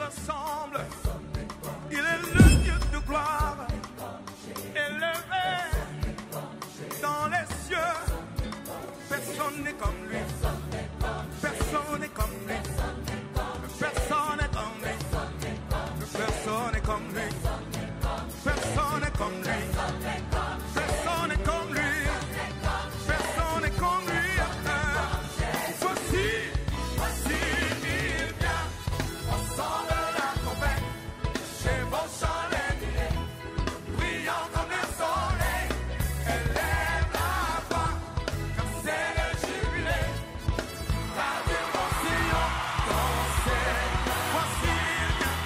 ressemble. Il est le Dieu de gloire, élevé dans les cieux. Personne n'est comme lui. Personne n'est comme lui. Personne n'est comme lui. Personne n'est comme lui. Personne n'est comme lui. Personne n'est comme lui. Personne n'est comme lui. Voici, il vient. On sort de la tempête. Chez vos chandeliers, brillant comme le soleil. Élève la voix, comme c'est le jubilé. Radio mon Sillon, dansez. Voici, il vient.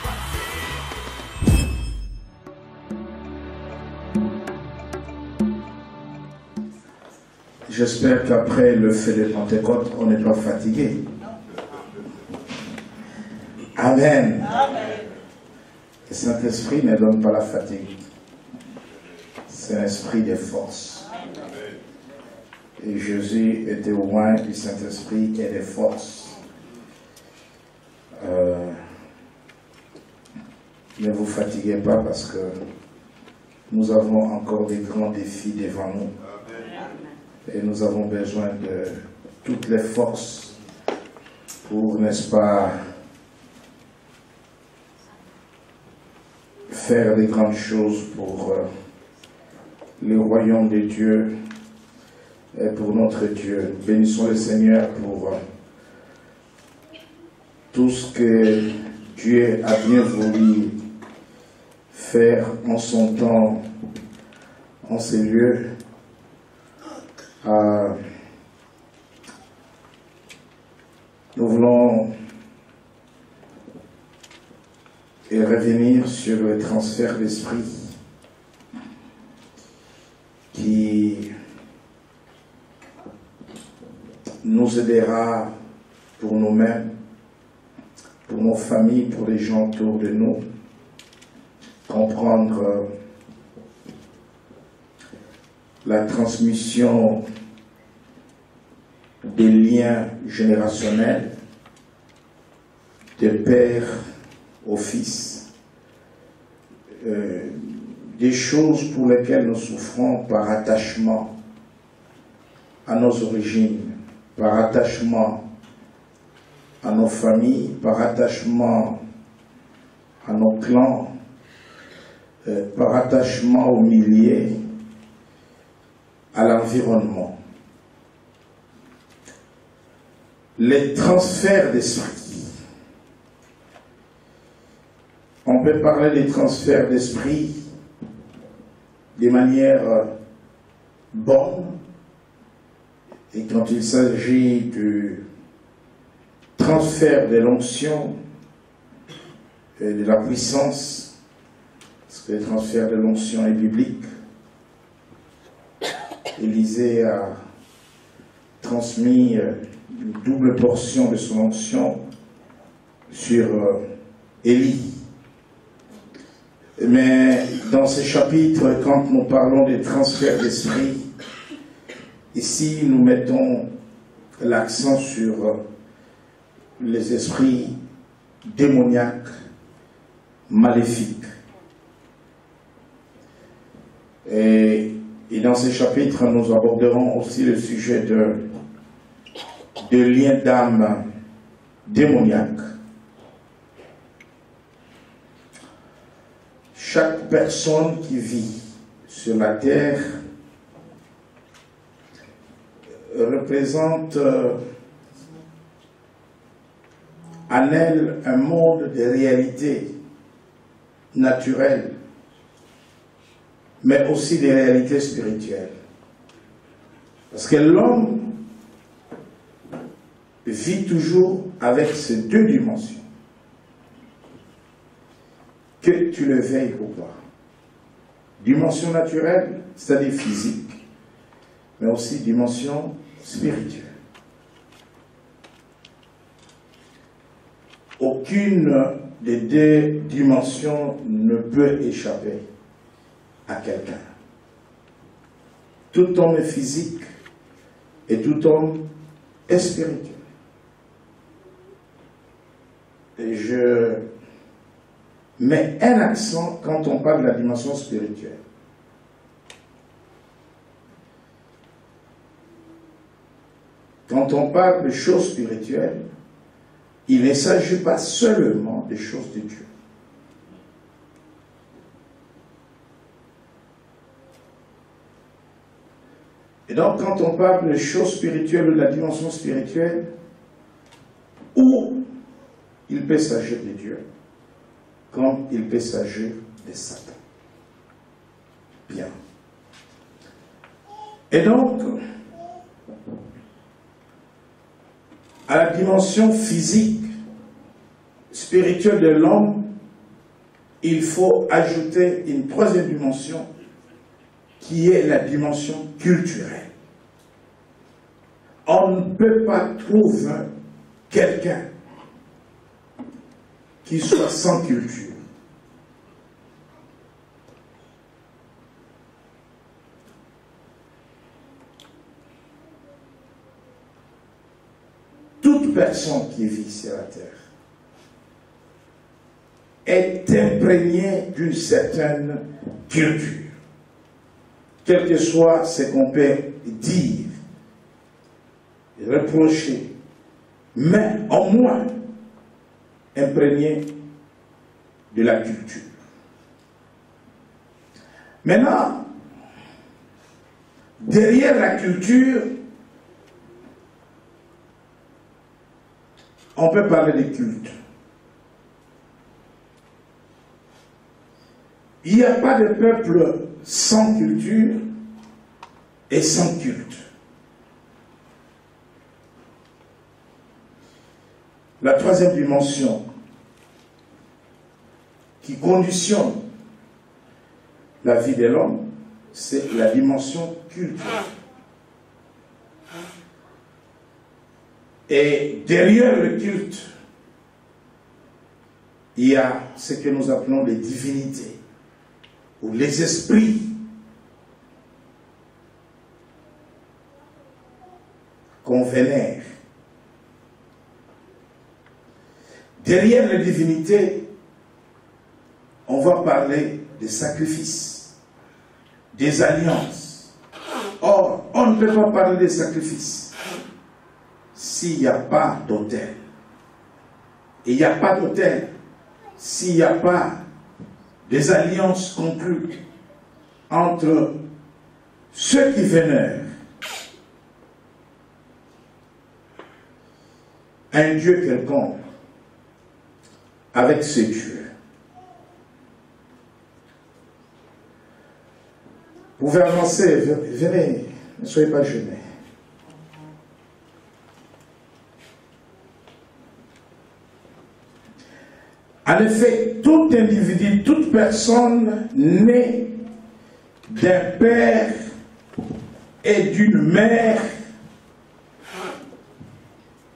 J'espère qu'après le feu de Pentecôte, on n'est pas fatigué. Amen. Le Saint-Esprit ne donne pas la fatigue. C'est un esprit de force. Et Jésus était loin du Saint-Esprit et des forces. Ne vous fatiguez pas parce que nous avons encore des grands défis devant nous. Et nous avons besoin de toutes les forces pour, n'est-ce pas, faire des grandes choses pour le royaume de Dieu et pour notre Dieu. Bénissons le Seigneur pour tout ce que Dieu a bien voulu faire en son temps, en ces lieux. Nous voulons revenir sur le transfert d'esprit qui nous aidera pour nous-mêmes, pour nos familles, pour les gens autour de nous, comprendre la transmission des liens générationnels de père au fils, des choses pour lesquelles nous souffrons par attachement à nos origines, par attachement à nos familles, par attachement à nos clans, par attachement aux milliers, à l'environnement. Les transferts d'esprit. On peut parler des transferts d'esprit de manière bonne, et quand il s'agit du transfert de l'onction et de la puissance, parce que le transfert de l'onction est biblique, Élisée a transmis une double portion de son onction sur Élie. Mais dans ces chapitres, quand nous parlons des transferts d'esprit, ici nous mettons l'accent sur les esprits démoniaques, maléfiques. Et dans ces chapitres, nous aborderons aussi le sujet de liens d'âme démoniaques. Chaque personne qui vit sur la terre représente en elle un monde de réalité naturelle, mais aussi des réalités spirituelles. Parce que l'homme vit toujours avec ces deux dimensions. Que tu le veilles ou pas. Dimension naturelle, c'est-à-dire physique, mais aussi dimension spirituelle. Aucune des deux dimensions ne peut échapper à quelqu'un. Tout homme est physique et tout homme est spirituel. Et je mais un accent quand on parle de la dimension spirituelle. Quand on parle de choses spirituelles, il ne s'agit pas seulement des choses de Dieu. Et donc, quand on parle de choses spirituelles, de la dimension spirituelle, où il peut s'agir de Dieu, comme il peut s'agir de Satan. Bien. Et donc, à la dimension physique, spirituelle de l'homme, il faut ajouter une troisième dimension qui est la dimension culturelle. On ne peut pas trouver quelqu'un qui soit sans culture. Toute personne qui vit sur la terre est imprégnée d'une certaine culture. Quel que soit ce qu'on peut dire, reprocher, mais au moins imprégné de la culture. Maintenant, derrière la culture, on peut parler de culte. Il n'y a pas de peuple sans culture et sans culte. La troisième dimension qui conditionne la vie de l'homme, c'est la dimension culturelle. Et derrière le culte, il y a ce que nous appelons les divinités, ou les esprits. Qu'on vénère. Derrière les divinités, on va parler des sacrifices, des alliances. Or, on ne peut pas parler des sacrifices s'il n'y a pas d'autel. Et il n'y a pas d'autel s'il n'y a pas des alliances conclues entre ceux qui vénèrent un Dieu quelconque avec ce Dieu. Vous pouvez avancer, venez, ne soyez pas gênés. En effet, tout individu, toute personne née d'un père et d'une mère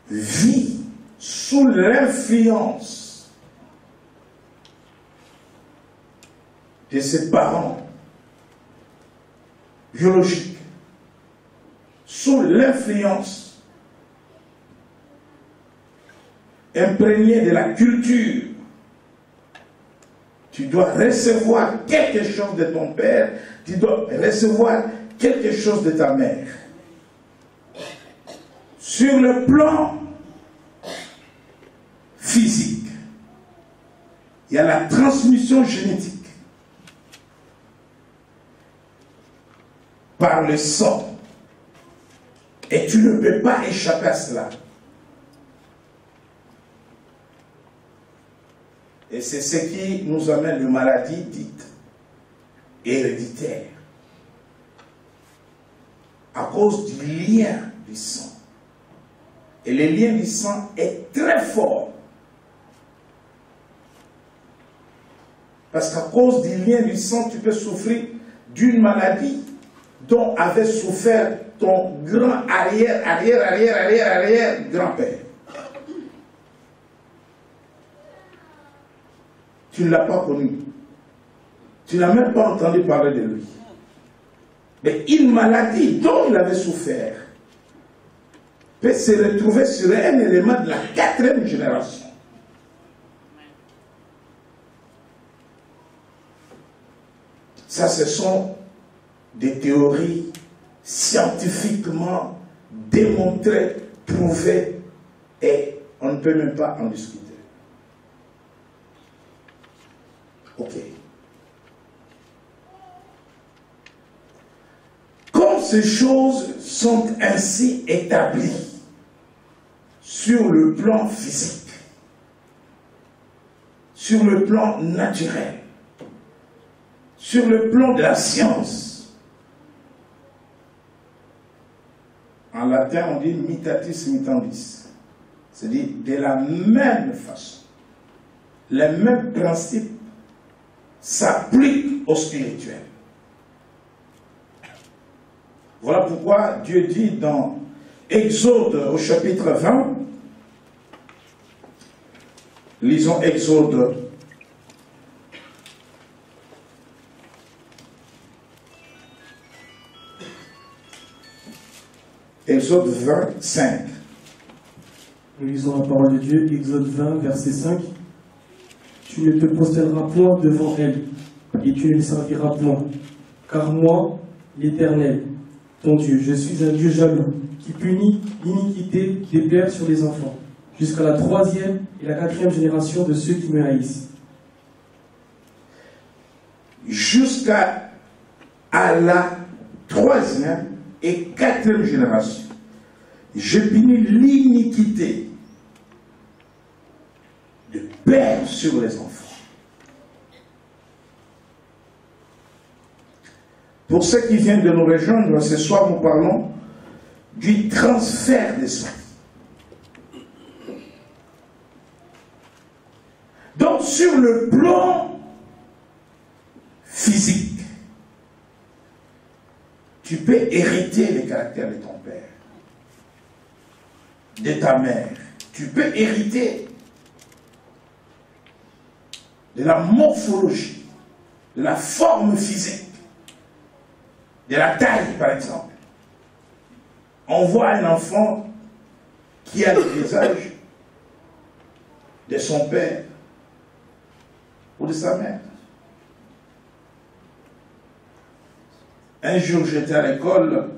vit sous l'influence de ses parents biologiques, sous l'influence imprégnée de la culture. Tu dois recevoir quelque chose de ton père, tu dois recevoir quelque chose de ta mère. Sur le plan physique, il y a la transmission génétique par le sang. Et tu ne peux pas échapper à cela. Et c'est ce qui nous amène aux maladies dites héréditaires. À cause du lien du sang. Et le lien du sang est très fort. Parce qu'à cause du lien du sang, tu peux souffrir d'une maladie dont avait souffert ton grand arrière grand-père. Tu ne l'as pas connu. Tu n'as même pas entendu parler de lui. Mais une maladie dont il avait souffert peut se retrouver sur un élément de la 4e génération. Ça, ce sont des théories scientifiquement démontrées, prouvées, et on ne peut même pas en discuter. Ok. Comme ces choses sont ainsi établies sur le plan physique, sur le plan naturel, sur le plan de la science, en latin on dit mutatis mutandis, c'est-à-dire de la même façon, les mêmes principes s'appliquent au spirituel. Voilà pourquoi Dieu dit dans Exode au chapitre 20, lisons Exode Exode 25. Nous lisons la parole de Dieu, Exode 20, verset 5. Tu ne te prosterneras point devant elle, et tu ne les serviras point. Car moi, l'Éternel, ton Dieu, je suis un Dieu jaloux, qui punit l'iniquité des pères sur les enfants, jusqu'à la 3e et la 4e génération de ceux qui me haïssent. Jusqu'à la 3e et 4e génération. Je punis l'iniquité de père sur les enfants. Pour ceux qui viennent de nous rejoindre, ce soir nous parlons du transfert d'esprit. Donc sur le plan physique, tu peux hériter les caractères de ton père, de ta mère. Tu peux hériter de la morphologie, de la forme physique, de la taille par exemple. On voit un enfant qui a le visage de son père ou de sa mère. Un jour, j'étais à l'école,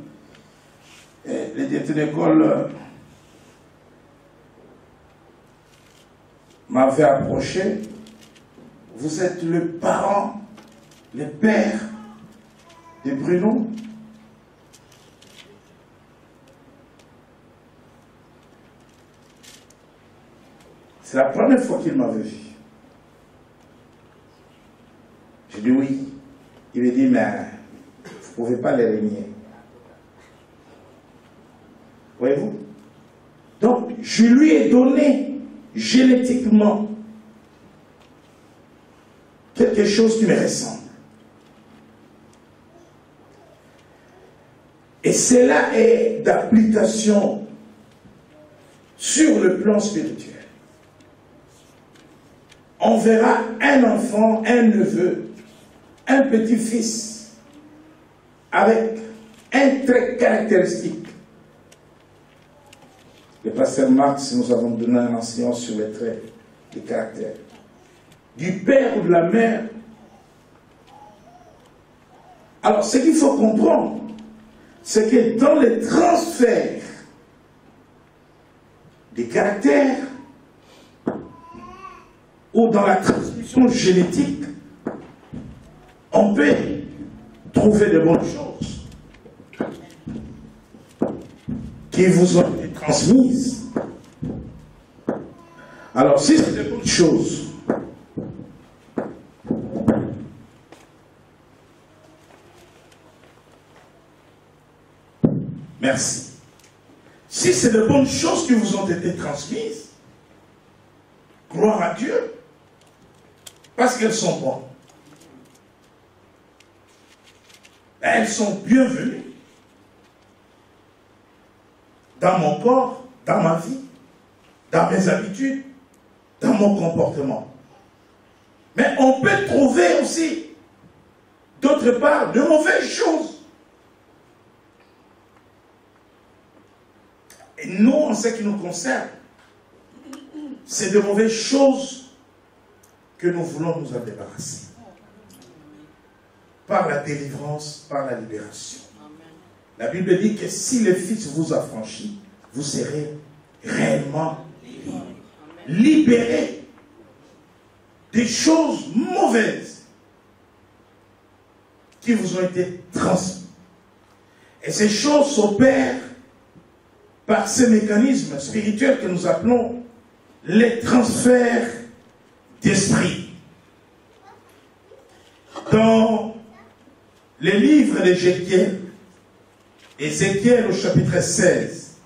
et le directeur d'école m'avait approché. Vous êtes le parent, le père de Bruno? C'est la première fois qu'il m'avait vu. J'ai dit oui. Il m'a dit, mais vous ne pouvez pas les régner. Voyez-vous? Donc, je lui ai donné génétiquement quelque chose qui me ressemble. Et cela est d'application sur le plan spirituel. On verra un enfant, un neveu, un petit-fils avec un trait caractéristique. Le pasteur Marx, nous avons donné un enseignement sur les traits de caractère. Du père ou de la mère. Alors, ce qu'il faut comprendre, c'est que dans les transferts des caractères ou dans la transmission génétique, on peut trouver de bonnes choses qui vous ont été transmises. Alors, si c'est de bonnes choses, merci. Si c'est de bonnes choses qui vous ont été transmises, gloire à Dieu, parce qu'elles sont bonnes. Elles sont bienvenues dans mon corps, dans ma vie, dans mes habitudes, dans mon comportement. Mais on peut trouver aussi, d'autre part, de mauvaises choses. Et nous, en ce qui nous concerne, c'est de mauvaises choses que nous voulons nous en débarrasser. par la délivrance, par la libération. La Bible dit que si le Fils vous affranchit, vous serez réellement libérés des choses mauvaises qui vous ont été transmises. Et ces choses s'opèrent par ces mécanismes spirituels que nous appelons les transferts d'esprit. Dans les livres d'Ézéchiel, Ézéchiel au chapitre 16,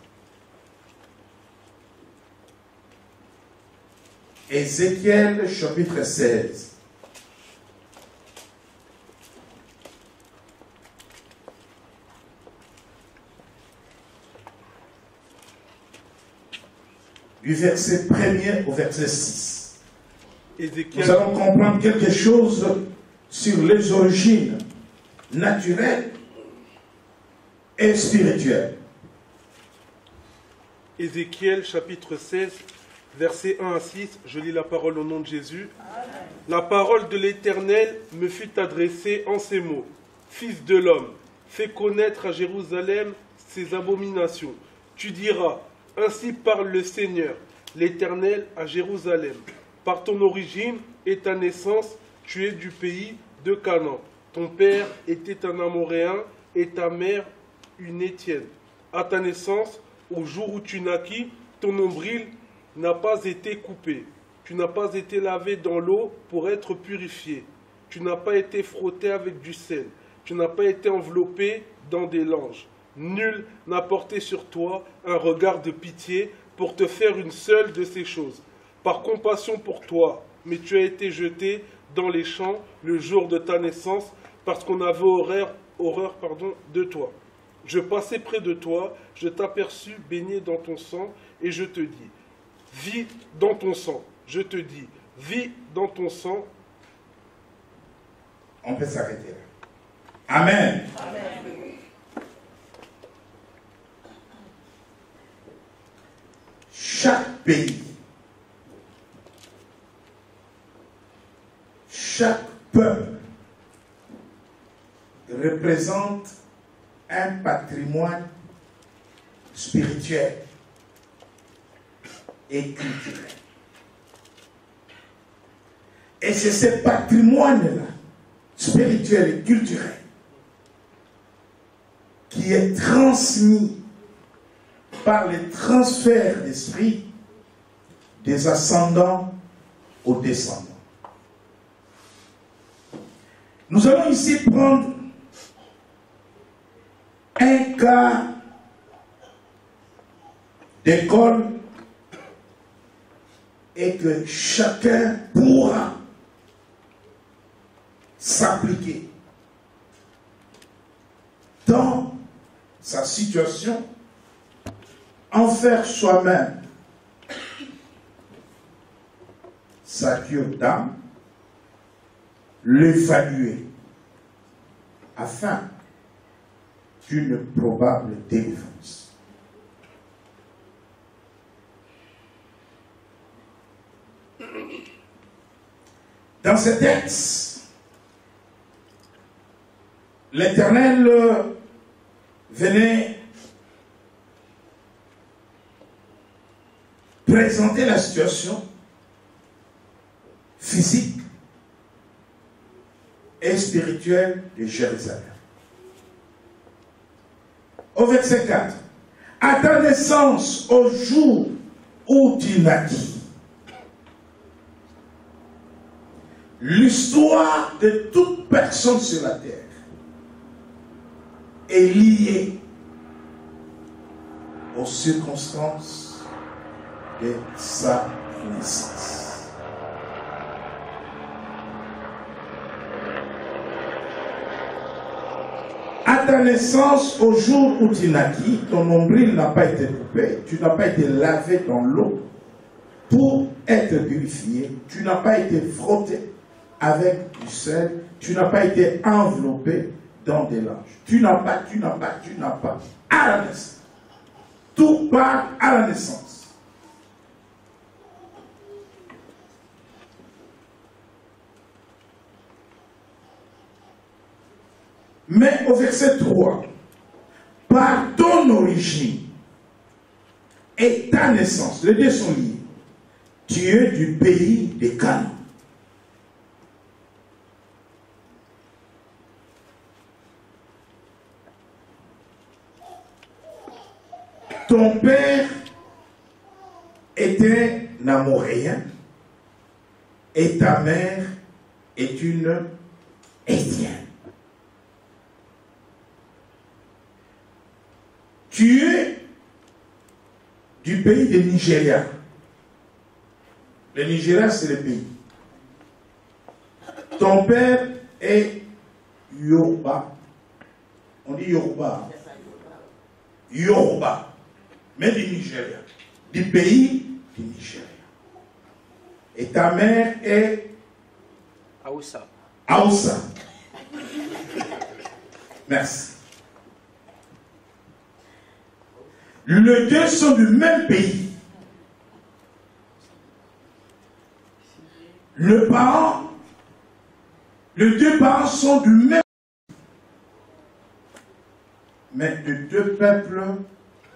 Ézéchiel chapitre 16, du verset 1er au verset 6. Nous allons comprendre quelque chose sur les origines naturelles et spirituelles. Ézéchiel chapitre 16, versets 1 à 6, je lis la parole au nom de Jésus. La parole de l'Éternel me fut adressée en ces mots. Fils de l'homme, fais connaître à Jérusalem ses abominations. Tu diras, ainsi parle le Seigneur, l'Éternel à Jérusalem. Par ton origine et ta naissance, tu es du pays de Canaan. Ton père était un Amoréen et ta mère une Étienne. À ta naissance, au jour où tu naquis, ton nombril n'a pas été coupé. Tu n'as pas été lavé dans l'eau pour être purifié. Tu n'as pas été frotté avec du sel. Tu n'as pas été enveloppé dans des langes. Nul n'a porté sur toi un regard de pitié pour te faire une seule de ces choses. Par compassion pour toi, mais tu as été jeté dans les champs le jour de ta naissance, parce qu'on avait horreur de toi. Je passais près de toi, je t'aperçus baigné dans ton sang, et je te dis, vis dans ton sang. Je te dis, vis dans ton sang. On peut s'arrêter là. Amen. Amen. Chaque pays, chaque peuple représente un patrimoine spirituel et culturel. Et c'est ce patrimoine-là, spirituel et culturel, qui est transmis par les transferts d'esprit des ascendants aux descendants. Nous allons ici prendre un cas d'école et que chacun pourra s'appliquer dans sa situation, en faire soi-même sa cure d'âme, l'évaluer afin d'une probable délivrance. Dans ce texte, l'Éternel venait présenter la situation physique et spirituelle de Jérusalem. Au verset 4, à ta naissance, au jour où tu naquis, l'histoire de toute personne sur la terre est liée aux circonstances de sa naissance. À ta naissance, au jour où tu naquis, ton nombril n'a pas été coupé, tu n'as pas été lavé dans l'eau pour être purifié, tu n'as pas été frotté avec du sel, tu n'as pas été enveloppé dans des langes. Tu n'as pas. À la naissance. Tout part à la naissance. Mais au verset 3, par ton origine et ta naissance, les deux sont liés. Tu es du pays de Canaan. Ton père était un Amoréen et ta mère est une Héthienne. Tu es du pays de Nigeria. Le Nigeria, c'est le pays. Ton père est Yoruba. On dit Yoruba. Yoruba. Mais du Nigeria. Du pays du Nigeria. Et ta mère est Aoussa. Aoussa. Merci. Les deux sont du même pays. Les deux parents sont du même pays. Mais de deux peuples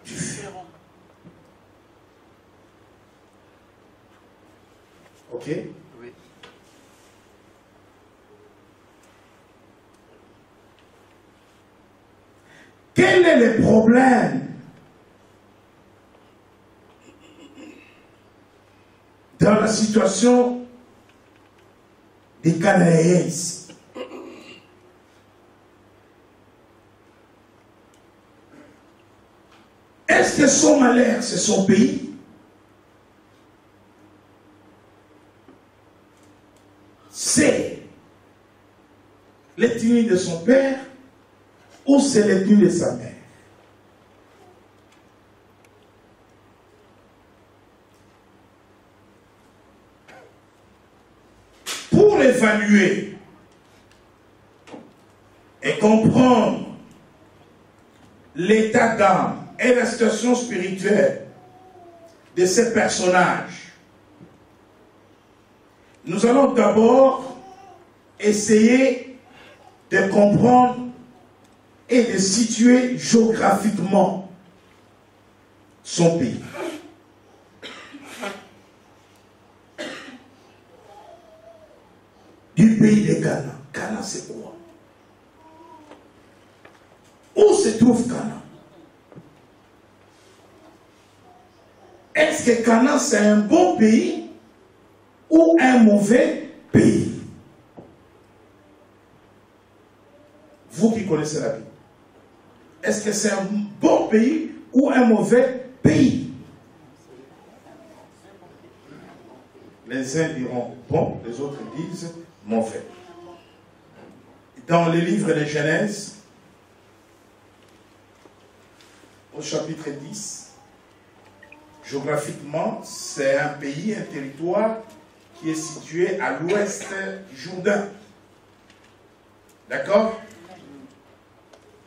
différents. Ok? Oui. Quel est le problème dans la situation des Cananéens ici? Est-ce que son malheur, c'est son pays? C'est l'ethnie de son père ou c'est l'ethnie de sa mère? Pour évaluer et comprendre l'état d'âme et la situation spirituelle de ces personnages, nous allons d'abord essayer de comprendre et de situer géographiquement son pays. Du pays de Canaan. Canaan, c'est quoi? Où se trouve Canaan? Est-ce que Canaan, c'est un bon pays ou un mauvais pays? Vous qui connaissez la Bible, est-ce que c'est un bon pays ou un mauvais pays? Les uns diront bon, les autres disent mauvais. Dans le livre de Genèse, au chapitre 10, géographiquement, c'est un pays, un territoire qui est situé à l'ouest du Jourdain. D'accord?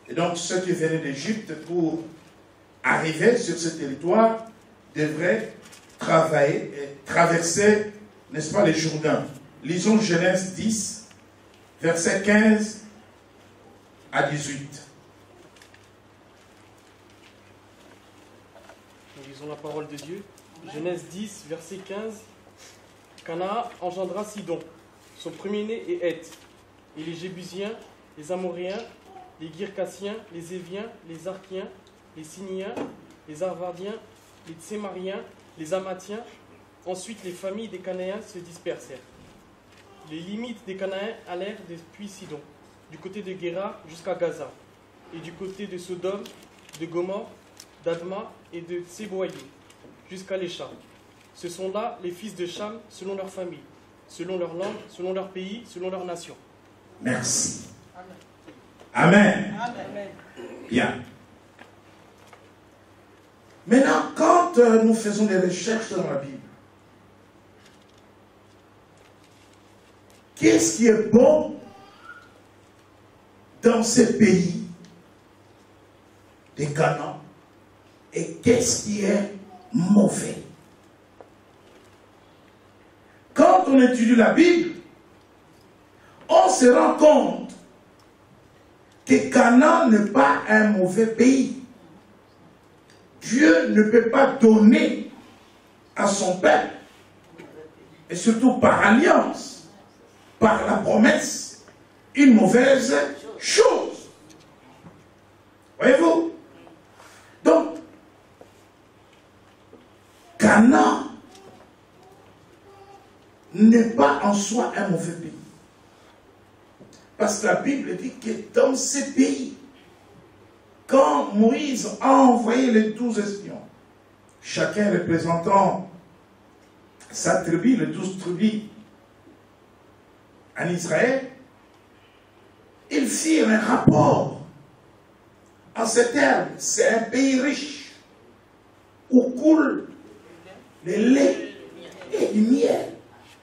Et donc, ceux qui venaient d'Égypte pour arriver sur ce territoire devraient travailler et traverser, n'est-ce pas, le Jourdain. Lisons Genèse 10, versets 15 à 18. Nous lisons la parole de Dieu. Genèse 10, verset 15. Canaan engendra Sidon. Son premier-né est Heth. Et les Jébusiens, les Amoréens, les Girkasiens, les Éviens, les Arkiens, les Siniens, les Arvadiens, les Tsémariens, les Amathiens. Ensuite, les familles des Cananéens se dispersèrent. Les limites des Cananéens allèrent depuis Sidon, du côté de Guéra jusqu'à Gaza, et du côté de Sodome, de Gomorrhe, d'Adma et de Tseboïe, jusqu'à l'Écha. Ce sont là les fils de Cham selon leur famille, selon leur langue, selon leur pays, selon leur nation. Merci. Amen. Amen. Bien. Maintenant, quand nous faisons des recherches dans la Bible, qu'est-ce qui est bon dans ces pays de Canaan et qu'est-ce qui est mauvais? Quand on étudie la Bible, on se rend compte que Canaan n'est pas un mauvais pays. Dieu ne peut pas donner à son peuple, et surtout par alliance, par la promesse, une mauvaise chose. Voyez-vous? Donc, Canaan n'est pas en soi un mauvais pays. Parce que la Bible dit que dans ces pays, quand Moïse a envoyé les 12 espions, chacun représentant sa tribu, les 12 tribus en Israël, ils firent un rapport en ces termes. C'est un pays riche où coule le lait et du miel.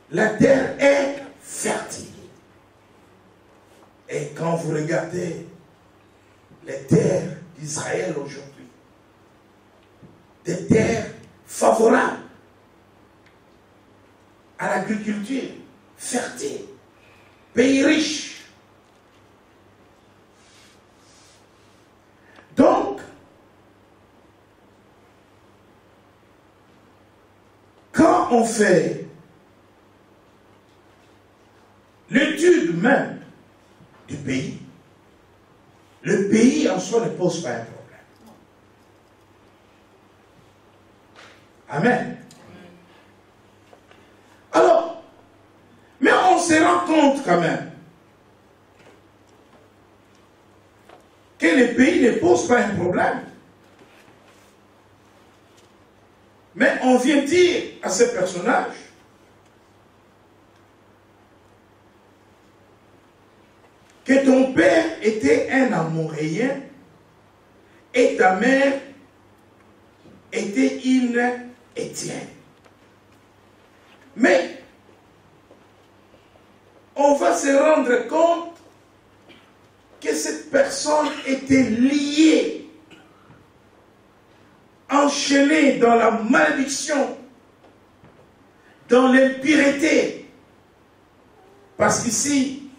La terre est fertile. Et quand vous regardez les terres d'Israël aujourd'hui, des terres favorables à l'agriculture, fertile, pays riche. Donc, quand on fait l'étude même du pays, le pays en soi ne pose pas un problème. Amen. Alors, mais on se rend compte quand même que le pays ne pose pas un problème. Mais on vient dire à ce personnage que ton père était un Amoréen et ta mère était une Étienne. Mais on va se rendre compte que cette personne était liée, enchaînée dans la malédiction, dans l'impureté. Parce qu'ici,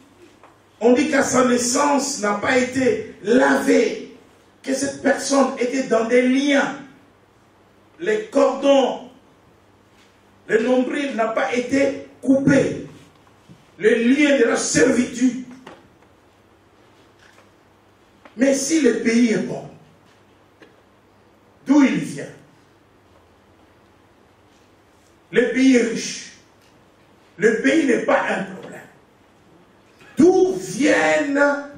on dit qu'à sa naissance n'a pas été lavée, que cette personne était dans des liens. Les cordons, le nombril n'a pas été coupé. Le lien de la servitude. Mais si le pays est bon, d'où il vient? Le pays est riche. Le pays n'est pas un problème. D'où viennent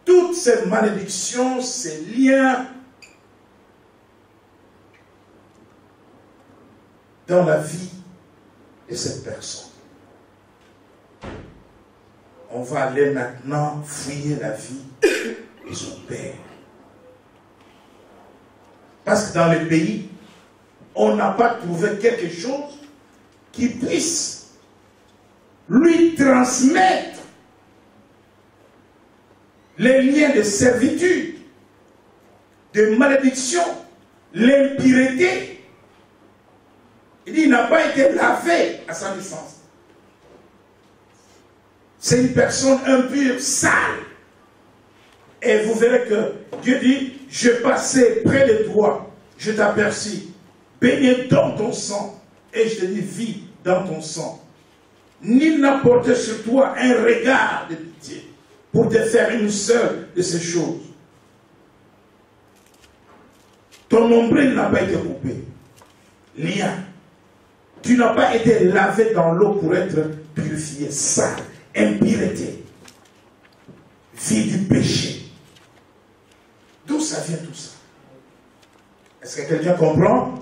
toutes ces malédictions, ces liens dans la vie de cette personne? On va aller maintenant fouiller la vie de son père. Parce que dans le pays, on n'a pas trouvé quelque chose qui puisse lui transmettre les liens de servitude, de malédiction, l'impureté. Il dit, il n'a pas été lavé à sa naissance. C'est une personne impure, sale. Et vous verrez que Dieu dit, je passais près de toi, je t'aperçus, baigné dans ton sang, et je te dis, vis dans ton sang. Nul n'a porté sur toi un regard de pitié pour te faire une seule de ces choses. Ton nombril n'a pas été coupé. Lien. Tu n'as pas été lavé dans l'eau pour être purifié, sale. Impureté, vie du péché. D'où ça vient tout ça? Est-ce que quelqu'un comprend?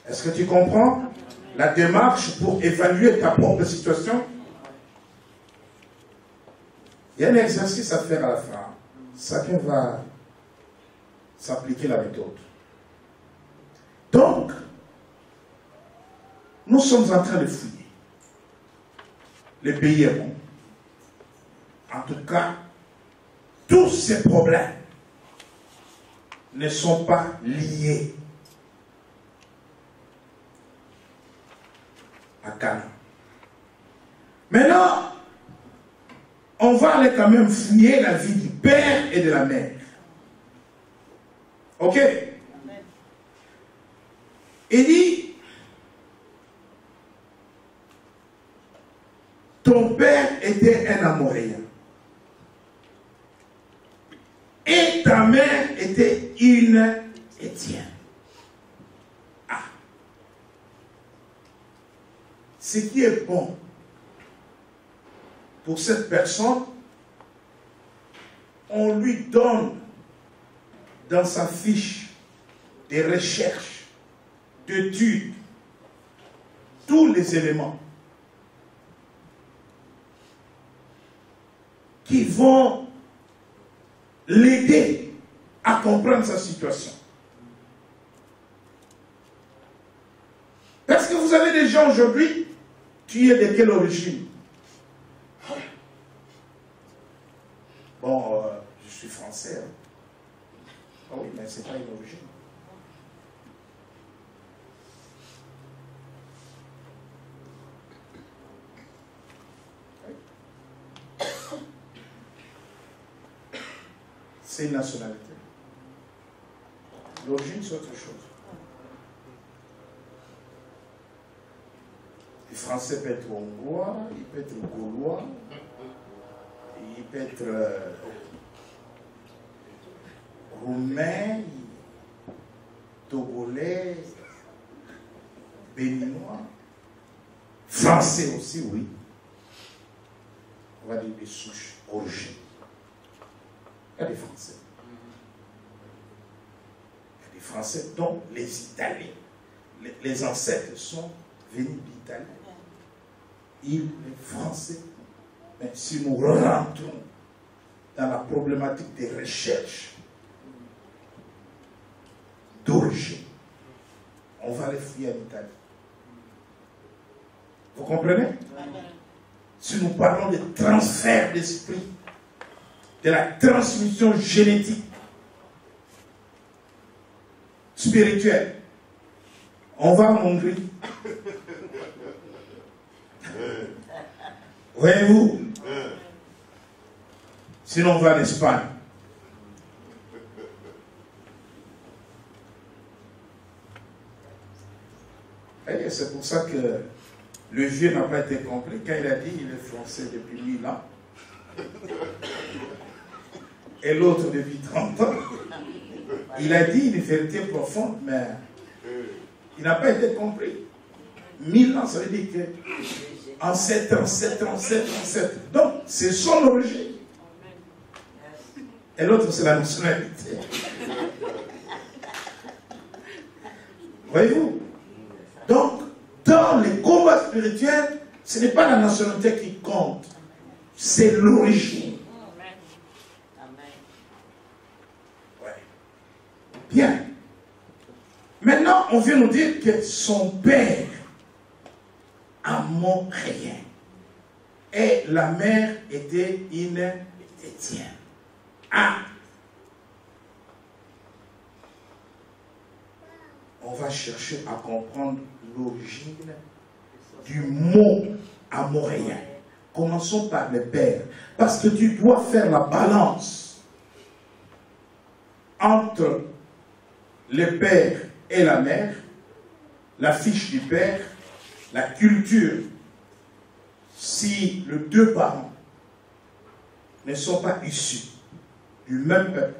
Est-ce que tu comprends la démarche pour évaluer ta propre situation? Il y a un exercice à faire à la fin. Chacun va s'appliquer la méthode. Donc, nous sommes en train de fouiller. Le pays est bon. En tout cas, tous ces problèmes ne sont pas liés à Canaan. Maintenant, on va aller quand même fouiller la vie du père et de la mère. Ok? Il dit, ton père était un Amoréen. Et ta mère était une Étienne. Ah. Ce qui est bon pour cette personne, on lui donne dans sa fiche des recherches, d'études, tous les éléments qui vont l'aider à comprendre sa situation. Parce que vous avez des gens aujourd'hui, tu es de quelle origine? Bon, je suis français. Hein. Ah oui, mais ce n'est pas une origine. C'est une nationalité. L'origine, c'est autre chose. Le français peut être hongrois, il peut être gaulois, il peut être roumain, togolais, béninois, français aussi, oui. On va dire des souches origines. Il y a des Français. Il y a des Français dont les Italiens. Les ancêtres sont venus d'Italie. Ils, les Français. Mais si nous rentrons dans la problématique des recherches d'origine, on va les fouiller en Italie. Vous comprenez? Si nous parlons de transfert d'esprit, de la transmission génétique, spirituelle, on va en Hongrie. Voyez-vous? Sinon on va en Espagne. Et c'est pour ça que le vieux n'a pas été compris. Quand il a dit qu'il est français depuis 1000 ans, et l'autre depuis 30 ans, il a dit une vérité profonde, mais il n'a pas été compris. 1000 ans, ça veut dire que ancêtre. Donc, c'est son origine. Et l'autre, c'est la nationalité. Voyez-vous? Donc, dans les combats spirituels, ce n'est pas la nationalité qui compte, c'est l'origine. Ouais. Bien. Maintenant, on vient nous dire que son père, Amoréen, et la mère était une Étienne. Ah! On va chercher à comprendre l'origine du mot amoréen. Commençons par le père. Parce que tu dois faire la balance entre le père et la mère, la fiche du père, la culture. Si les deux parents ne sont pas issus du même peuple,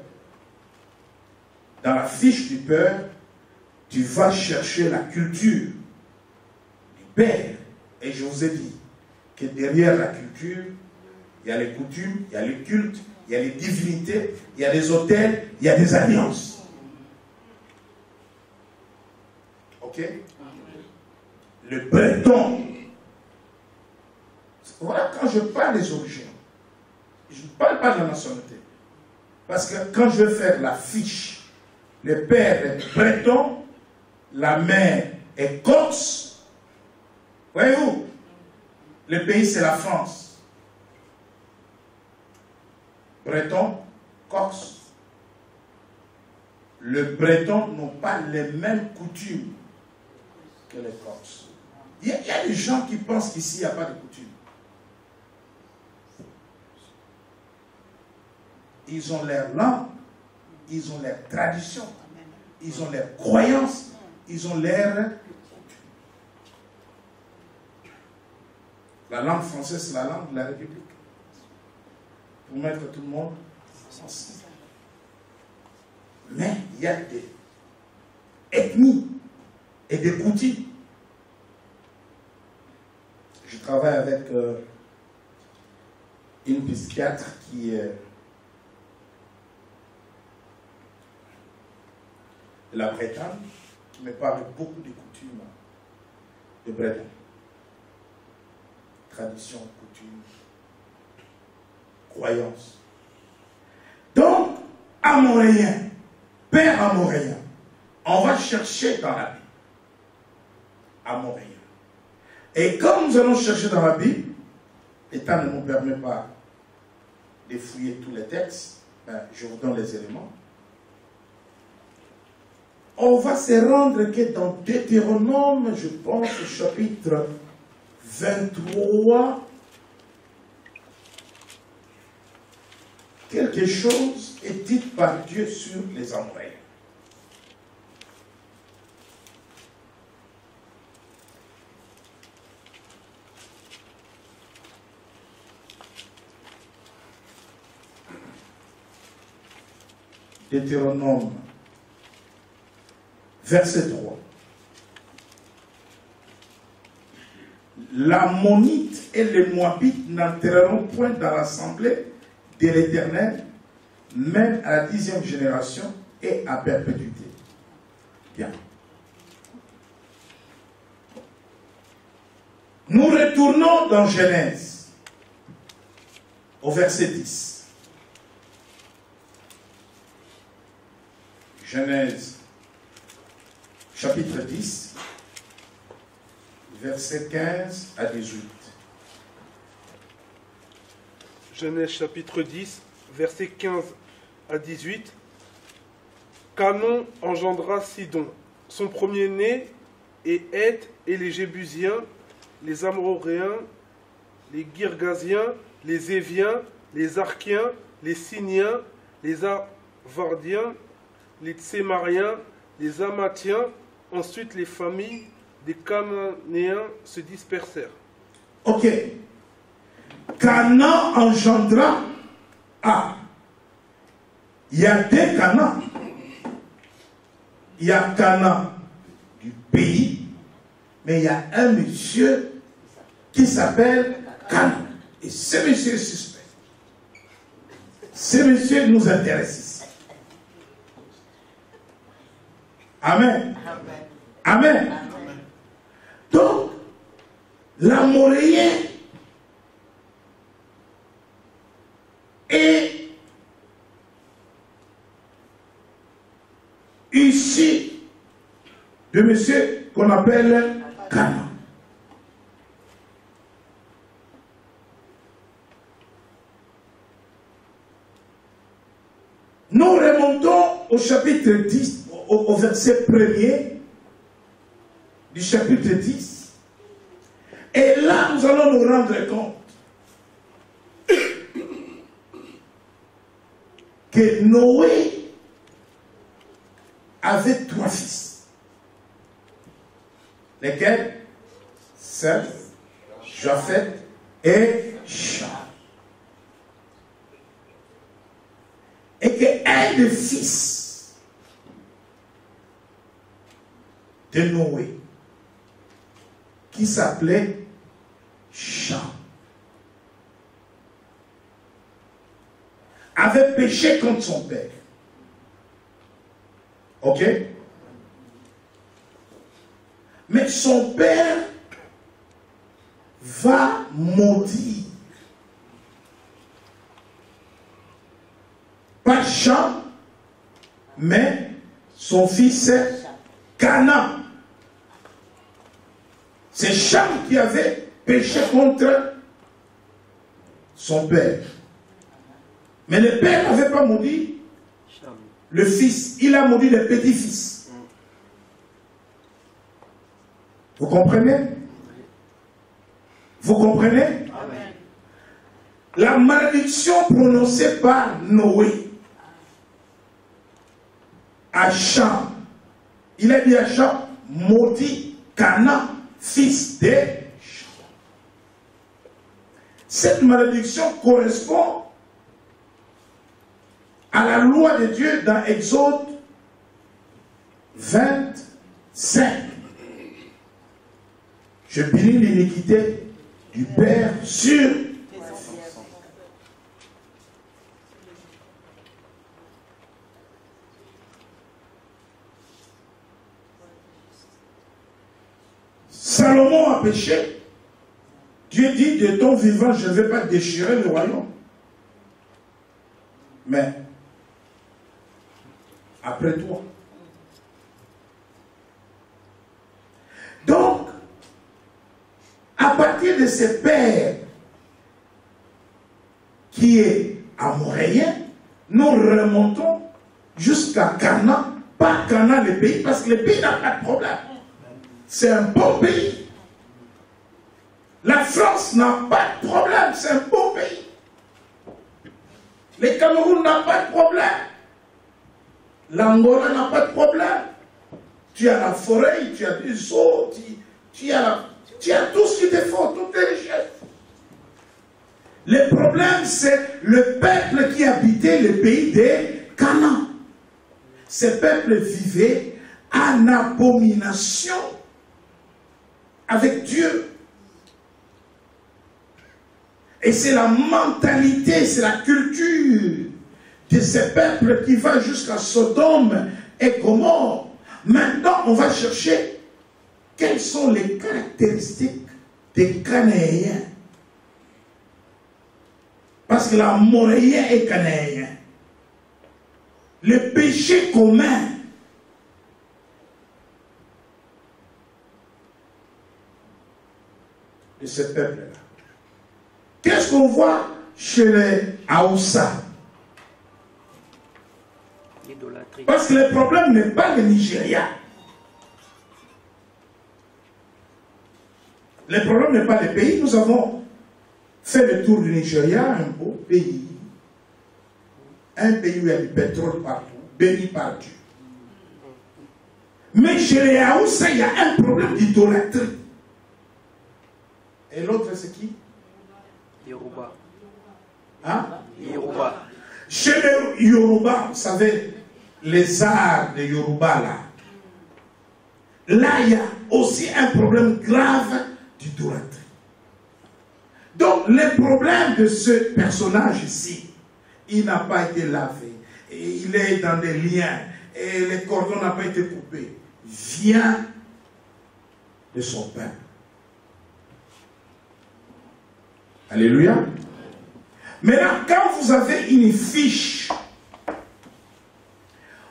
dans la fiche du père, tu vas chercher la culture du père. Et je vous ai dit que derrière la culture, il y a les coutumes, il y a les cultes, il y a les divinités, il y a les autels, il y a des alliances. Ok? Le breton. Voilà, quand je parle des origines, je ne parle pas de la nationalité. Parce que quand je vais faire la fiche, le père est breton, la mère est corse. Voyez-vous, le pays c'est la France. Breton, corse. Les bretons n'ont pas les mêmes coutumes que les corses. Il y a des gens qui pensent qu'ici il n'y a pas de coutumes. ils ont leur langue, ils ont leur tradition, ils ont leurs croyances, ils ont leur... La langue française, c'est la langue de la République. Pour mettre tout le monde ensemble. Mais il y a des ethnies et des coutumes. Je travaille avec une psychiatre qui est de la Bretagne, qui me parle beaucoup des coutumes de Bretagne. Tradition, coutume, croyance. Donc, amoréen, père amoréen, on va chercher dans la Bible. Amoréen. Et comme nous allons chercher dans la Bible, le temps ne nous permet pas de fouiller tous les textes, ben, je vous donne les éléments. On va se rendre que dans Deutéronome, je pense, au chapitre 23, quelque chose est dit par Dieu sur les Amoréens. Deutéronome, verset 3. L'Ammonite et les Moabites n'entreront point dans l'assemblée de l'Éternel, même à la 10e génération et à perpétuité. Bien. Nous retournons dans Genèse, au verset 10. Genèse, chapitre 10, versets 15 à 18. Genèse chapitre 10, versets 15 à 18. Canon engendra Sidon, son premier-né, et Heth et les Jébusiens, les Amoréens, les Girgasiens, les Éviens, les Arkiens, les Siniens, les Arvardiens, les Tsémariens, les Amathiens. Ensuite, les familles des Cananéens se dispersèrent. Ok. Canaan engendra A. Il y a deux Canaan. Il y a Canaan du pays, mais il y a un monsieur qui s'appelle Canaan. Et ce monsieur est suspect. Ce monsieur nous intéresse ici. Amen. Amen. Amen. Donc, l'Amoréen est issu de monsieur qu'on appelle Canaan. Nous remontons au chapitre 10, au verset 1er du chapitre 10. Et là, nous allons nous rendre compte que Noé avait 3 fils. Lesquels? Sem, Japheth et Cham. Et qu'un des fils de Noé, qui s'appelait Cham, avait péché contre son père. Ok? Mais son père va maudire. Pas Cham, mais son fils Canaan. C'est Cham qui avait péché contre son père. Mais le père n'avait pas maudit le fils, il a maudit le petit-fils. Vous comprenez? Vous comprenez? Amen. La malédiction prononcée par Noé à Cham. Il a dit à Cham, maudit Canaan, fils de Cham. Cette malédiction correspond à la loi de Dieu dans Exode 25. Je bénis l'iniquité du Père sur Salomon a péché. Dieu dit, de ton vivant, je ne vais pas déchirer le royaume. Mais, après toi. Donc, à partir de ce père qui est amoréen, nous remontons jusqu'à Canaan. Pas Canaan le pays, parce que le pays n'a pas de problème. C'est un bon pays. La France n'a pas de problème, c'est un bon pays. Le Cameroun n'a pas de problème. L'Angola n'a pas de problème. Tu as la forêt, tu as des eaux, tu as tout ce qu'il te faut, toutes les richesses. Le problème, c'est le peuple qui habitait le pays de Canaan. Ce peuple vivait en abomination avec Dieu. Et c'est la mentalité, c'est la culture de ce peuple qui va jusqu'à Sodome et Gomorrhe. Maintenant, on va chercher quelles sont les caractéristiques des Cananéens. Parce que l'Amoréen est Cananéen. Le péché commun de ce peuple-là. Qu'est-ce qu'on voit chez les Haoussa? Parce que le problème n'est pas le Nigeria. Le problème n'est pas le pays. Nous avons fait le tour du Nigeria, un beau pays. Un pays où il y a du pétrole partout, béni par Dieu. Mais chez les Haoussa, il y a un problème d'idolâtrie. Et l'autre, c'est qui? Yoruba. Hein? Yoruba. Chez les Yoruba, vous savez, les arts des Yoruba là, il y a aussi un problème grave d'idolâtrie. Donc, le problème de ce personnage ici, il n'a pas été lavé, et il est dans des liens, et les cordons n'ont pas été coupés, vient de son père. Alléluia. Maintenant, quand vous avez une fiche,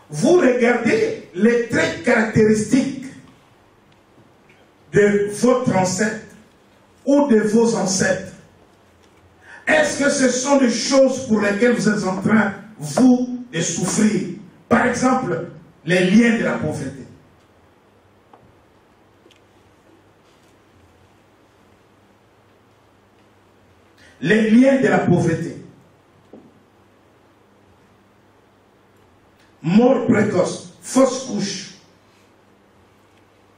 vous regardez les traits caractéristiques de votre ancêtre ou de vos ancêtres. Est-ce que ce sont des choses pour lesquelles vous êtes en train, vous, de souffrir? Par exemple, les liens de la pauvreté. Les liens de la pauvreté. Mort précoce, fausse couche,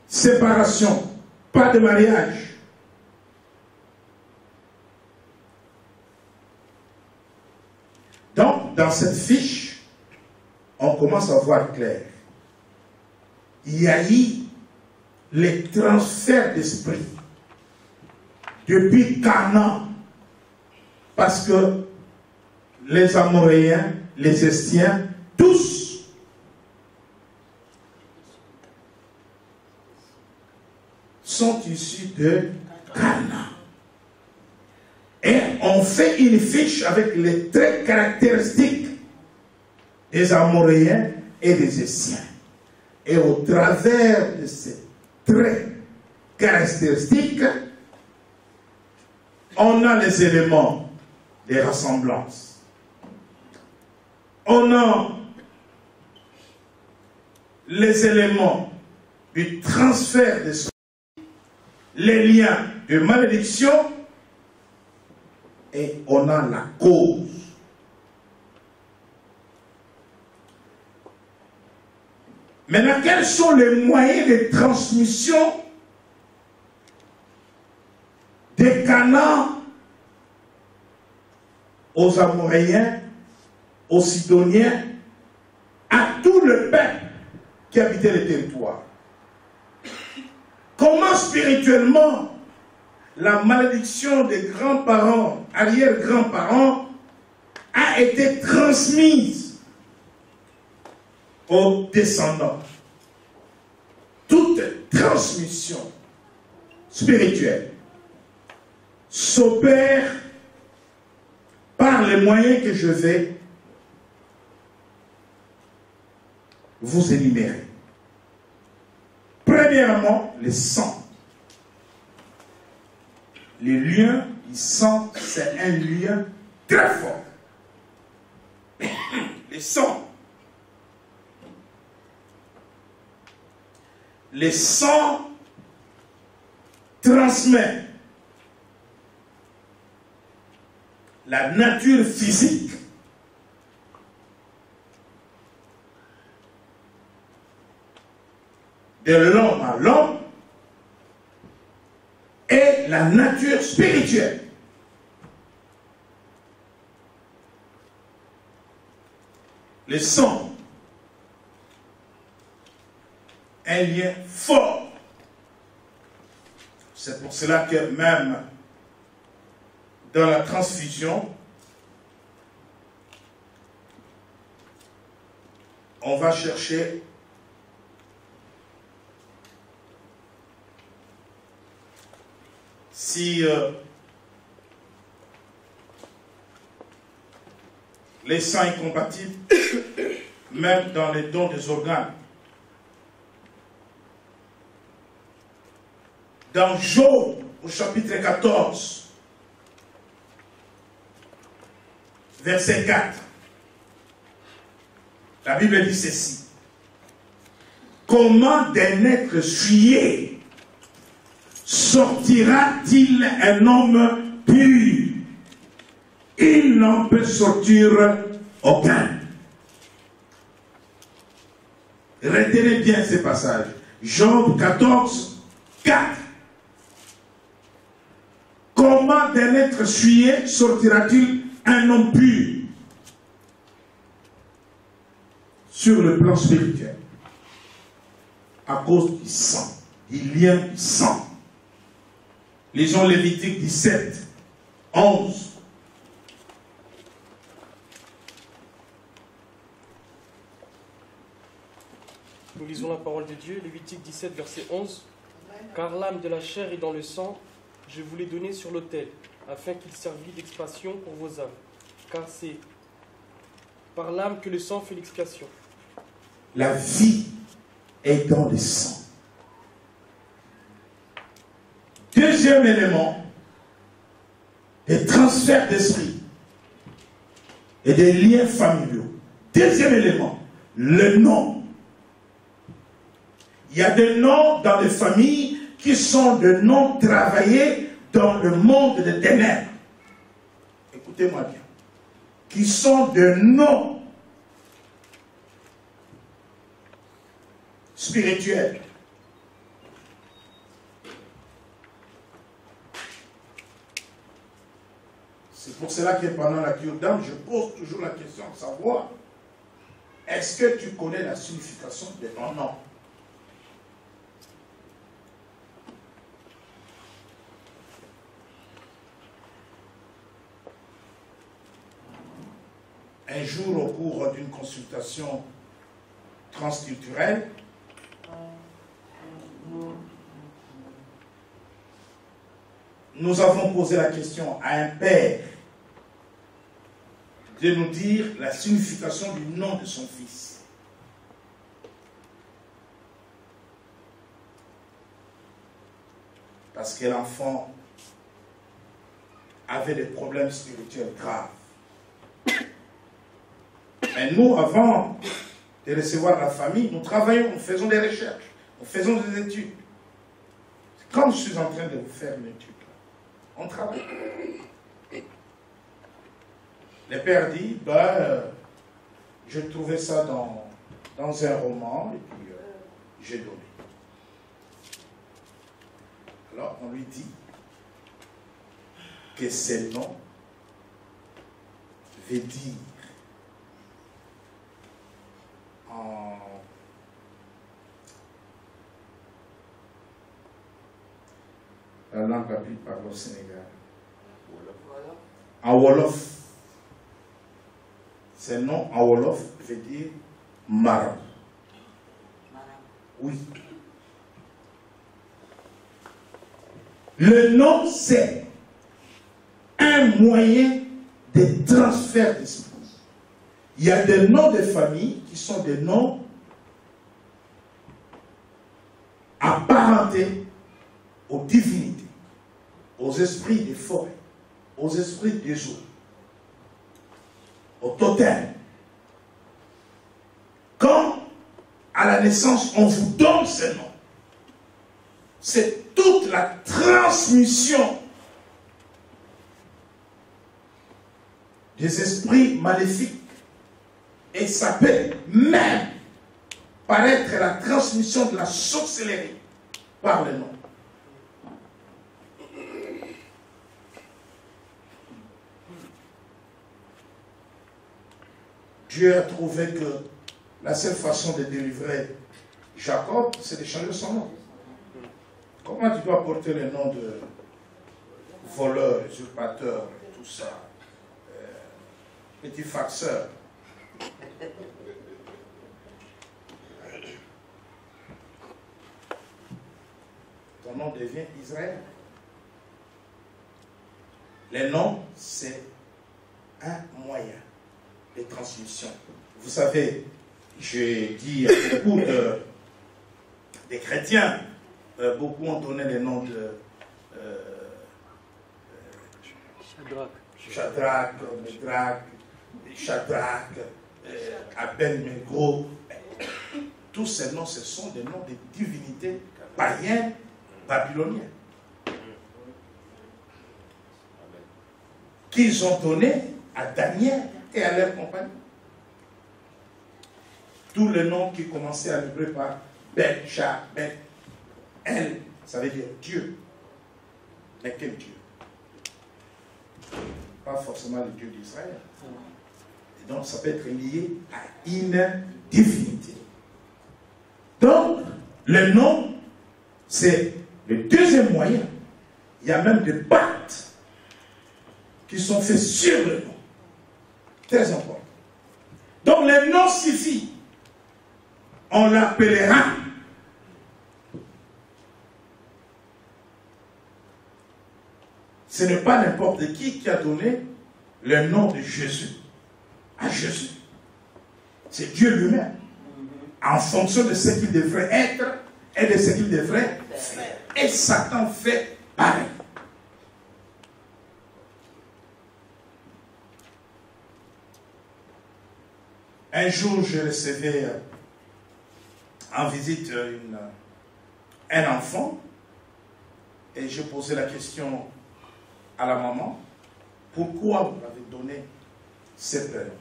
séparation, pas de mariage. Donc, dans cette fiche, on commence à voir clair. Il y a eu les transferts d'esprit depuis Canaan, parce que les Amoréens, les Estiens, tous sont issus de Canaan. Et on fait une fiche avec les traits caractéristiques des Amoréens et des Estiens. Et au travers de ces traits caractéristiques, on a les éléments des ressemblances. On a les éléments du transfert de son, les liens de malédiction, et on a la cause. Maintenant, quels sont les moyens de transmission des Canaan aux Amoréens, aux Sidoniens, à tout le peuple qui habitait le territoire? Comment spirituellement la malédiction des grands-parents, arrière-grands-parents, a été transmise aux descendants? Toute transmission spirituelle s'opère par les moyens que je vais vous énumérer. Premièrement, le sang. Le lien du sang, c'est un lien très fort. Le sang. Le sang transmet la nature physique de l'homme à l'homme et la nature spirituelle. Le sang, un lien fort. C'est pour cela que même dans la transfusion, on va chercher si les sangs est compatible, même dans les dons des organes. Dans Job, au chapitre 14, verset 4, la Bible dit ceci: comment d'un être souillé sortira-t-il un homme pur? Il n'en peut sortir aucun. Retenez bien ce passage. Job 14, 4. Comment d'un être souillé sortira-t-il un homme pur? Sur le plan spirituel, à cause du sang, du lien du sang. Lisons Lévitique 17, 11. Nous lisons la parole de Dieu, Lévitique 17, verset 11. Car l'âme de la chair est dans le sang, je vous l'ai donné sur l'autel, afin qu'il servît d'expiation pour vos âmes. Car c'est par l'âme que le sang fait l'expiation. La vie est dans le sang. Deuxième élément, les transferts d'esprit et des liens familiaux. Deuxième élément, le nom. Il y a des noms dans les familles qui sont des noms travaillés dans le monde des ténèbres. Écoutez-moi bien. Qui sont des noms spirituels. C'est pour cela que pendant la cure d'âme, je pose toujours la question de savoir, est-ce que tu connais la signification de ton nom? Un jour, au cours d'une consultation transculturelle, nous avons posé la question à un père de nous dire la signification du nom de son fils. Parce que l'enfant avait des problèmes spirituels graves. Mais nous, avant de recevoir la famille, nous travaillons, nous faisons des recherches, nous faisons des études. Comme je suis en train de vous faire une étude, on travaille. Le père dit, j'ai trouvé ça dans un roman, et puis j'ai donné. Alors on lui dit que ce nom veut dire en la langue la plus parlée au Sénégal. En Wolof. Ce nom en Wolof veut dire marabout. Oui. Le nom, c'est un moyen de transfert d'esprit. Il y a des noms de famille qui sont des noms apparentés aux divinités, aux esprits des forêts, aux esprits des eaux, au totem. Quand à la naissance on vous donne ce nom, c'est toute la transmission des esprits maléfiques. Et ça peut même paraître la transmission de la sorcellerie par le nom. Dieu a trouvé que la seule façon de délivrer Jacob, c'est de changer son nom. Comment tu dois porter le nom de voleur, usurpateur, et tout ça, petit farceur? Ton nom devient Israël. Le nom, c'est un moyen de transmission. Vous savez, j'ai dit à beaucoup de chrétiens, beaucoup ont donné le nom de Shadrach, Shadrach, Abednego. Tous ces noms, ce sont des noms de divinités païennes babyloniennes qu'ils ont donné à Daniel et à leur compagnie. Tous les noms qui commençaient à l'hébreu par Bet-Sha, Bet-El, ça veut dire Dieu. Mais quel Dieu? Pas forcément le Dieu d'Israël. Et donc ça peut être lié à une divinité. Donc, le nom, c'est le deuxième moyen. Il y a même des pactes qui sont faits sur le nom. Très important. Donc, le nom suffit. On l'appellera. Ce n'est pas n'importe qui a donné le nom de Jésus à Jésus. C'est Dieu lui-même. En fonction de ce qu'il devrait être et de ce qu'il devrait faire. Et Satan fait pareil. Un jour, je recevais en visite un enfant et je posais la question à la maman, pourquoi vous m'avez donné ce prénom?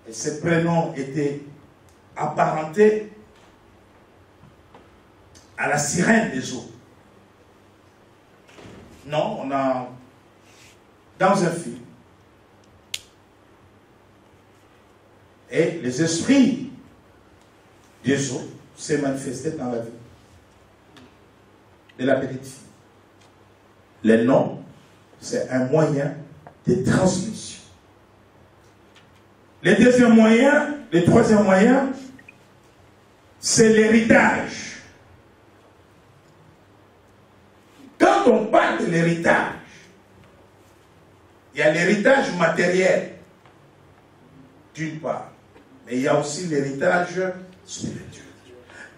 Et ce prénom était apparenté à la sirène des eaux. Non, on a dans un film. Et les esprits des eaux s'est manifesté dans la vie de la petite fille. Le nom, c'est un moyen de transmission. Le deuxième moyen, le troisième moyen, c'est l'héritage. Quand on parle de l'héritage, il y a l'héritage matériel, d'une part, mais il y a aussi l'héritage spirituel.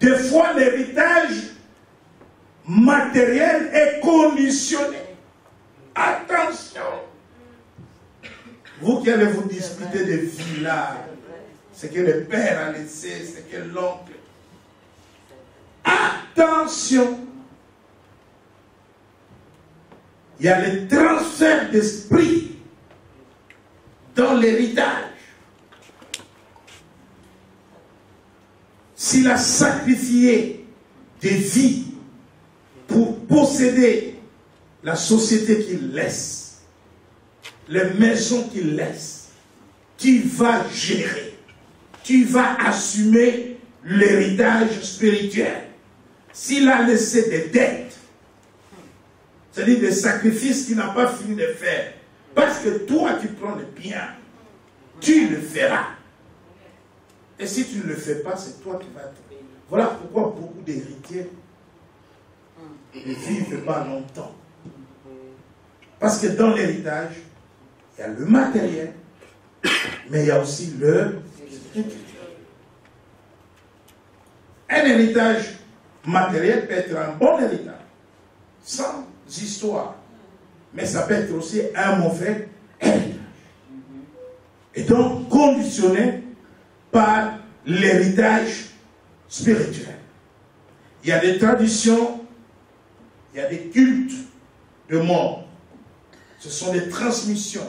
Des fois, l'héritage matériel est conditionné. Attention! Vous qui allez vous disputer des villas, ce que le père a laissé, ce que l'oncle. Attention! Il y a le transfert d'esprit dans l'héritage. s'il a sacrifié des vies pour posséder la société qu'il laisse, les maisons qu'il laisse, tu vas gérer, tu vas assumer l'héritage spirituel. S'il a laissé des dettes, c'est-à-dire des sacrifices qu'il n'a pas fini de faire, parce que toi tu prends le bien, tu le feras. Et si tu ne le fais pas, c'est toi qui vas te... Voilà pourquoi beaucoup d'héritiers ne vivent pas longtemps. Parce que dans l'héritage, il y a le matériel, mais il y a aussi le spirituel. Un héritage matériel peut être un bon héritage, sans histoire, mais ça peut être aussi un mauvais héritage. Et donc conditionné par l'héritage spirituel. Il y a des traditions, il y a des cultes de mort. Ce sont des transmissions,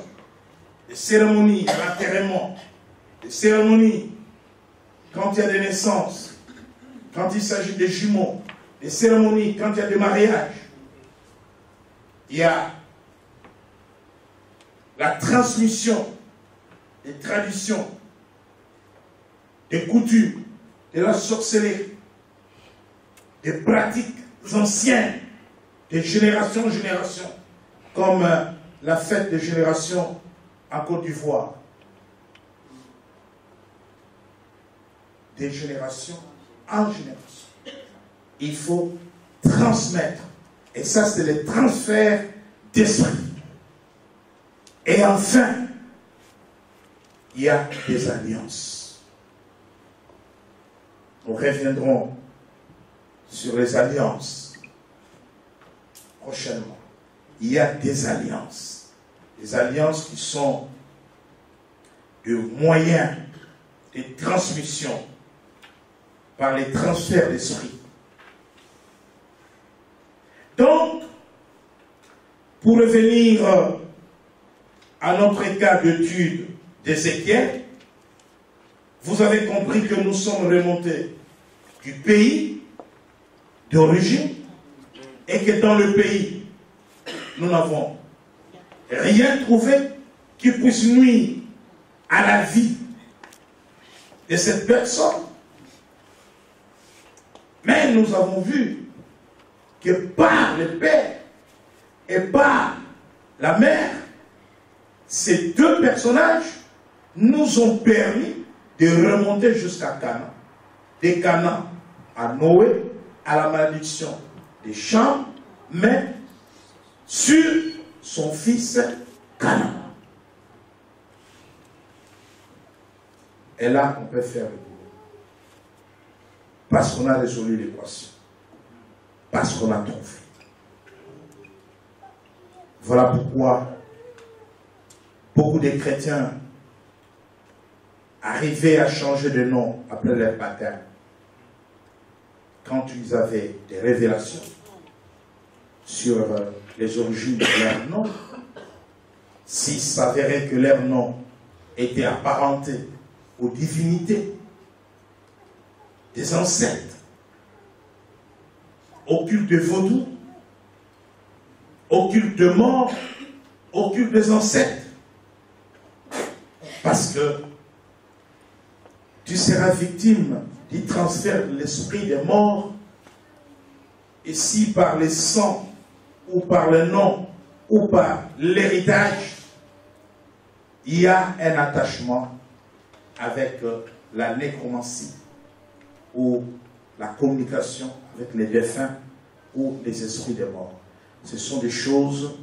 des cérémonies d'enterrement, des cérémonies quand il y a des naissances, quand il s'agit des jumeaux, des cérémonies quand il y a des mariages. Il y a la transmission des traditions, des coutumes, de la sorcellerie, des pratiques anciennes, de génération en génération, comme la fête de génération en Côte d'Ivoire. Des générations en génération. Il faut transmettre. Et ça, c'est le transfert d'esprit. Et enfin, il y a des alliances. Nous reviendrons sur les alliances prochainement. Il y a des alliances. Des alliances qui sont de moyens de transmission par les transferts d'esprit. Donc, pour revenir à notre cas d'étude d'Ézéchiel, vous avez compris que nous sommes remontés du pays d'origine et que dans le pays, nous n'avons rien trouvé qui puisse nuire à la vie de cette personne. Mais nous avons vu que par le Père et par la Mère, ces deux personnages nous ont permis de remonter jusqu'à Canaan. De Canaan à Noé, à la malédiction des Cham, mais sur son fils Canaan. Et là, on peut faire le boulot. Parce qu'on a résolu l'équation. Parce qu'on a trouvé. Voilà pourquoi beaucoup de chrétiens arrivaient à changer de nom après leur baptême quand ils avaient des révélations sur les origines de leur nom, s'il s'avérait que leur nom était apparenté aux divinités des ancêtres, au culte de vaudou, au culte de mort, au culte des ancêtres. Parce que tu seras victime du transfert de l'esprit des morts, et si par le sang, ou par le nom, ou par l'héritage, il y a un attachement avec la nécromancie, ou la communication avec les défunts, ou les esprits des morts. Ce sont des choses,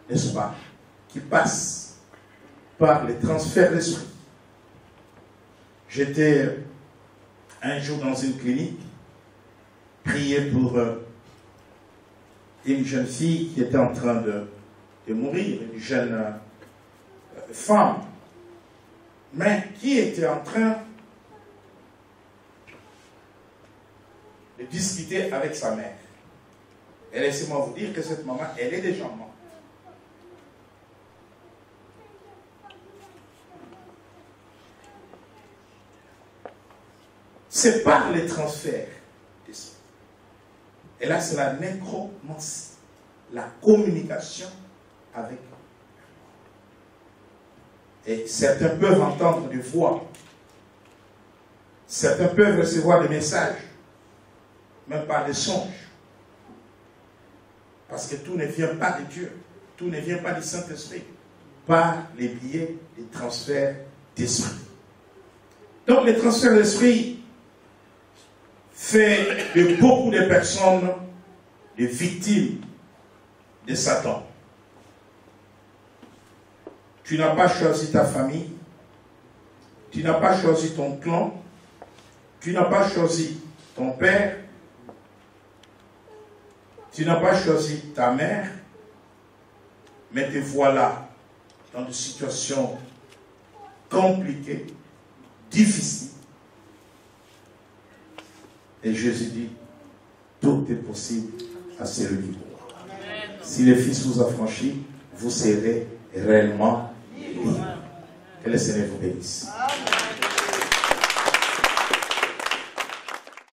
n'est-ce pas, qui passent par les transferts d'esprit. J'étais un jour dans une clinique, prié pour une jeune fille qui était en train de mourir, une jeune femme, mais qui était en train de discuter avec sa mère. Et laissez-moi vous dire que cette maman, elle est déjà morte. c'est par les transferts d'esprit. Et là, c'est la nécromancie, la communication avec. Et certains peuvent entendre des voix. Certains peuvent recevoir des messages, même par des songes. Parce que tout ne vient pas de Dieu, tout ne vient pas du Saint-Esprit, par les biais des transferts d'esprit. Donc, les transferts d'esprit fait de beaucoup de personnes des victimes de Satan. Tu n'as pas choisi ta famille, tu n'as pas choisi ton clan, tu n'as pas choisi ton père, tu n'as pas choisi ta mère, mais te voilà dans des situations compliquées, difficiles. Et Jésus dit, tout est possible à celui qui croit. Si le Fils vous a franchi, vous serez réellement libres. Que le Seigneur vous bénisse.